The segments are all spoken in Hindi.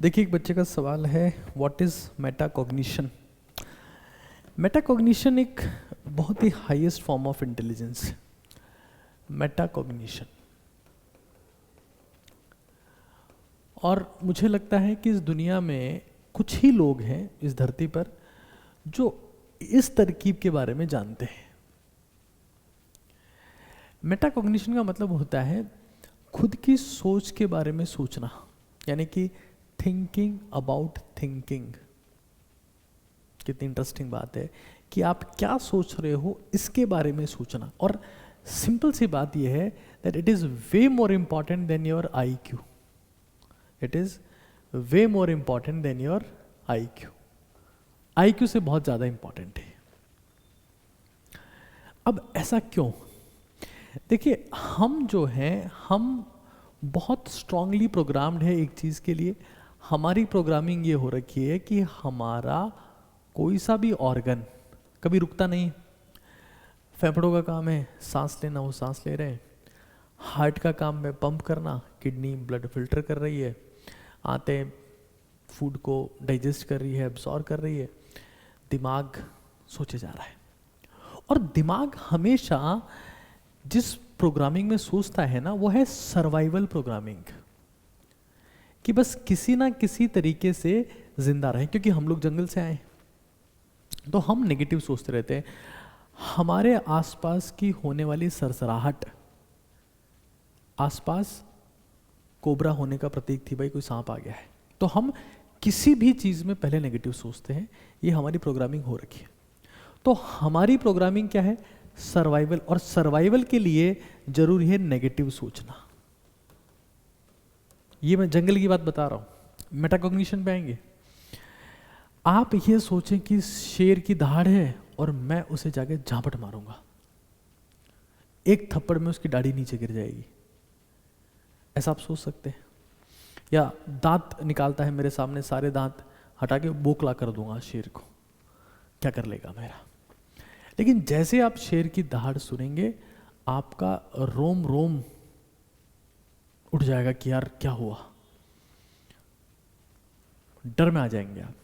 देखिए, एक बच्चे का सवाल है, व्हाट इज़ मेटाकॉग्निशन। मेटाकॉग्निशन एक बहुत ही हाईएस्ट फॉर्म ऑफ इंटेलिजेंस है। मेटाकॉग्निशन, और मुझे लगता है कि इस दुनिया में कुछ ही लोग हैं इस धरती पर जो इस तरकीब के बारे में जानते हैं। मेटाकॉग्निशन का मतलब होता है खुद की सोच के बारे में सोचना, यानी कि थिंकिंग अबाउट थिंकिंग। कितनी इंटरेस्टिंग बात है कि आप क्या सोच रहे हो इसके बारे में सोचना। और सिंपल सी बात यह है that it is way more important than your IQ। It is way more important than your IQ। IQ से बहुत ज़्यादा इम्पॉर्टेंट है। अब ऐसा क्यों? देखिए, हम जो हैं, हम बहुत स्ट्रांगली प्रोग्राम्ड है एक चीज़ के लिए। हमारी प्रोग्रामिंग ये हो रखी है कि हमारा कोई सा भी ऑर्गन कभी रुकता नहीं। फेफड़ों का काम है सांस लेना, वो सांस ले रहे हैं। हार्ट का काम है पंप करना, किडनी ब्लड फिल्टर कर रही है, आते फूड को डाइजेस्ट कर रही है, एब्जॉर्ब कर रही है। दिमाग सोचे जा रहा है, और दिमाग हमेशा जिस प्रोग्रामिंग में सोचता है ना, वो है सर्वाइवल प्रोग्रामिंग, कि बस किसी ना किसी तरीके से जिंदा रहें। क्योंकि हम लोग जंगल से आए, तो हम नेगेटिव सोचते रहते हैं। हमारे आसपास की होने वाली सरसराहट आसपास कोबरा होने का प्रतीक थी, भाई कोई सांप आ गया है, तो हम किसी भी चीज़ में पहले नेगेटिव सोचते हैं। ये हमारी प्रोग्रामिंग हो रखी है। तो हमारी प्रोग्रामिंग क्या है? सर्वाइवल। और सर्वाइवल के लिए जरूरी है नेगेटिव सोचना। ये मैं जंगल की बात बता रहा हूं। मेटाकॉग्निशन पे आएंगे। आप ये सोचें कि शेर की दहाड़ है और मैं उसे जाके झापट मारूंगा, एक थप्पड़ में उसकी दाढ़ी नीचे गिर जाएगी। ऐसा आप सोच सकते हैं? या दांत निकालता है मेरे सामने, सारे दांत हटा के बोखला कर दूंगा शेर को, क्या कर लेगा मेरा? लेकिन जैसे आप शेर की दहाड़ सुनेंगे, आपका रोम रोम उठ जाएगा कि यार क्या हुआ, डर में आ जाएंगे आप।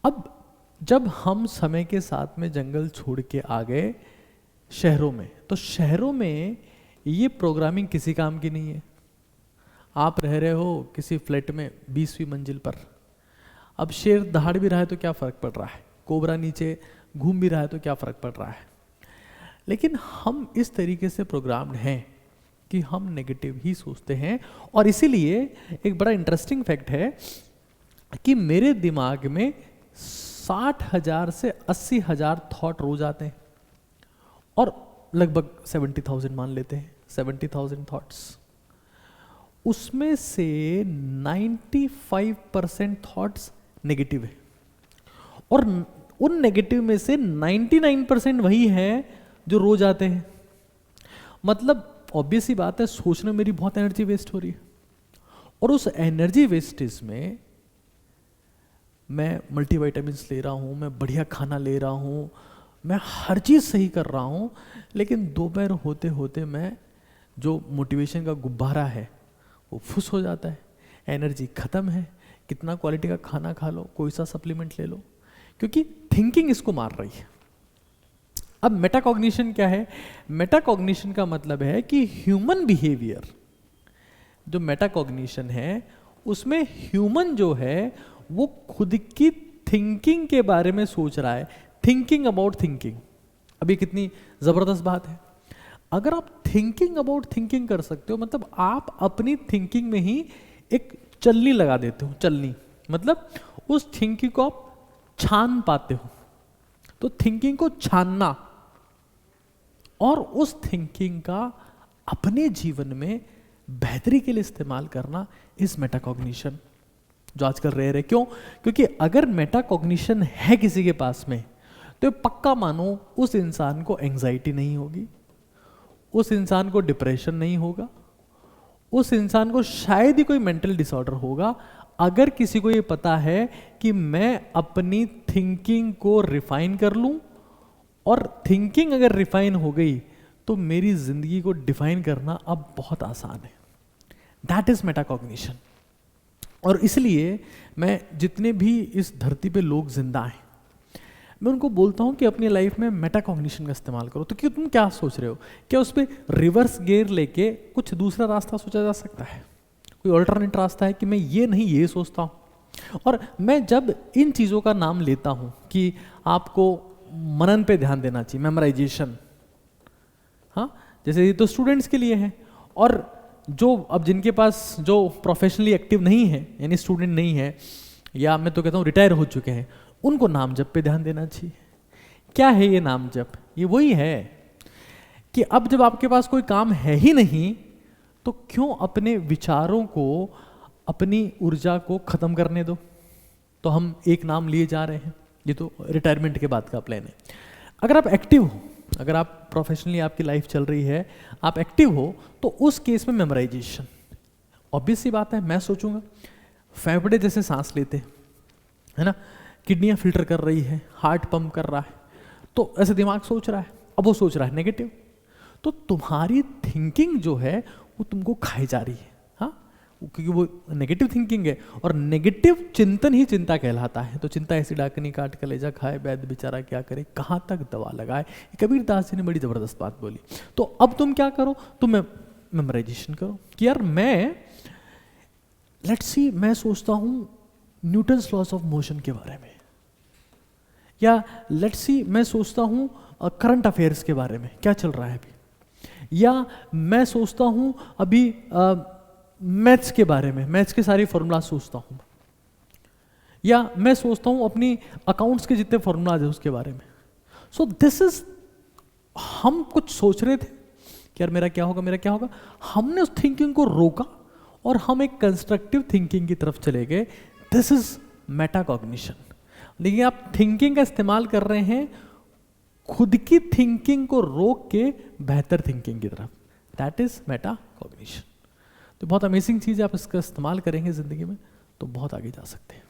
अब जब हम समय के साथ में जंगल छोड़ के आ गए शहरों में, तो शहरों में ये प्रोग्रामिंग किसी काम की नहीं है। आप रह रहे हो किसी फ्लैट में 20वीं मंजिल पर। अब शेर दहाड़ भी रहा है तो क्या फर्क पड़ रहा है, कोबरा नीचे घूम भी रहा है तो क्या फर्क पड़ रहा है। लेकिन हम इस तरीके से प्रोग्राम्ड हैं कि हम नेगेटिव ही सोचते हैं। और इसीलिए एक बड़ा इंटरेस्टिंग फैक्ट है कि मेरे दिमाग में 60,000 से 80,000 थॉट रोज आते हैं, और लगभग 70,000 मान लेते हैं, 70,000 थॉट्स। उसमें से 95% थॉट्स नेगेटिव है, और उन नेगेटिव में से 99% वही है जो रोज आते हैं। मतलब ऑब्वियस ही बात है, सोचने में मेरी बहुत एनर्जी वेस्ट हो रही है, और उस एनर्जी वेस्टेज में मैं मल्टीविटामिन्स ले रहा हूँ, मैं बढ़िया खाना ले रहा हूँ, मैं हर चीज़ सही कर रहा हूँ, लेकिन दोपहर होते होते मैं जो मोटिवेशन का गुब्बारा है वो फुस हो जाता है। एनर्जी ख़त्म है। कितना क्वालिटी का खाना खा लो, कोई सा सप्लीमेंट ले लो, क्योंकि थिंकिंग इसको मार रही है। अब मेटाकॉग्निशन क्या है? मेटाकॉग्निशन का मतलब है कि ह्यूमन बिहेवियर, जो मेटाकॉग्निशन है उसमें ह्यूमन जो है वो खुद की थिंकिंग के बारे में सोच रहा है। Thinking about thinking. अभी कितनी जबरदस्त बात है। अगर आप थिंकिंग अबाउट थिंकिंग कर सकते हो, मतलब आप अपनी थिंकिंग में ही एक चलनी लगा देते हो। चलनी मतलब उस थिंकिंग को आप छान पाते हो। तो थिंकिंग को छानना और उस थिंकिंग का अपने जीवन में बेहतरी के लिए इस्तेमाल करना इज मेटाकॉग्निशन, जो आजकल रह रहे। क्यों? क्योंकि अगर मेटाकॉग्निशन है किसी के पास में, तो पक्का मानो उस इंसान को एंजाइटी नहीं होगी, उस इंसान को डिप्रेशन नहीं होगा, उस इंसान को शायद ही कोई मेंटल डिसऑर्डर होगा। अगर किसी को ये पता है कि मैं अपनी थिंकिंग को रिफाइन कर लूं, और थिंकिंग अगर रिफाइन हो गई तो मेरी जिंदगी को डिफाइन करना अब बहुत आसान है। That is metacognition. और इसलिए मैं जितने भी इस धरती पे लोग जिंदा हैं, मैं उनको बोलता हूँ कि अपनी लाइफ में मेटाकॉग्निशन का इस्तेमाल करो। तो कि तुम क्या सोच रहे हो, क्या उस पर रिवर्स गियर लेके कुछ दूसरा रास्ता सोचा जा सकता है? कोई ऑल्टरनेट रास्ता है कि मैं ये नहीं ये सोचता हूँ। और मैं जब इन चीज़ों का नाम लेता हूँ कि आपको मनन पे ध्यान देना चाहिए, मेमोराइजेशन, हाँ, जैसे ये तो स्टूडेंट्स के लिए है, और जो अब जिनके पास जो प्रोफेशनली एक्टिव नहीं है, यानी स्टूडेंट नहीं है, या मैं तो कहता हूँ रिटायर हो चुके हैं, उनको नाम जप पे ध्यान देना चाहिए। क्या है ये नाम जप? ये वही है कि अब जब आपके पास कोई काम है ही नहीं, तो क्यों अपने विचारों को, अपनी ऊर्जा को खत्म करने दो। तो हम एक नाम लिए जा रहे हैं, ये तो रिटायरमेंट के बाद का प्लान है। अगर आप एक्टिव हो, अगर आप प्रोफेशनली आपकी लाइफ चल रही है, आप एक्टिव हो, तो उस केस में मेमोराइजेशन ऑब्वियस सी बात है। मैं सोचूंगा फेफड़े जैसे सांस लेते है ना, किडनियाँ फिल्टर कर रही है, हार्ट पंप कर रहा है, तो ऐसे दिमाग सोच रहा है। अब वो सोच रहा है नेगेटिव, तो तुम्हारी थिंकिंग जो है वो तुमको खाई जा रही है, हाँ, क्योंकि वो नेगेटिव थिंकिंग है। और नेगेटिव चिंतन ही चिंता कहलाता है। तो चिंता ऐसी डाकनी काट कलेजा खाए, वैद्य बेचारा क्या करे, कहाँ तक दवा लगाए। कबीर दास जी ने बड़ी ज़बरदस्त बात बोली। तो अब तुम क्या करो, तुम मेमोराइजेशन करो कि यार मैं, लेट्स सी, मैं सोचता हूँ न्यूटन्स लॉस ऑफ मोशन के बारे में, या लेट्स सी मैं सोचता हूँ करंट अफेयर्स के बारे में, क्या चल रहा है अभी, या मैं सोचता हूँ अभी मैथ्स के बारे में, मैथ्स के सारे फॉर्मूला सोचता हूँ, या मैं सोचता हूँ अपनी अकाउंट्स के जितने फॉर्मूलाज है उसके बारे में। सो दिस इज, हम कुछ सोच रहे थे कि यार मेरा क्या होगा, मेरा क्या होगा, हमने उस थिंकिंग को रोका और हम एक कंस्ट्रक्टिव थिंकिंग की तरफ चले गए। This is metacognition. लेकिन आप थिंकिंग का इस्तेमाल कर रहे हैं खुद की थिंकिंग को रोक के बेहतर थिंकिंग की तरफ, दैट इज मेटाकॉग्निशन। तो बहुत अमेजिंग चीज़ है, आप इसका इस्तेमाल करेंगे ज़िंदगी में तो बहुत आगे जा सकते हैं।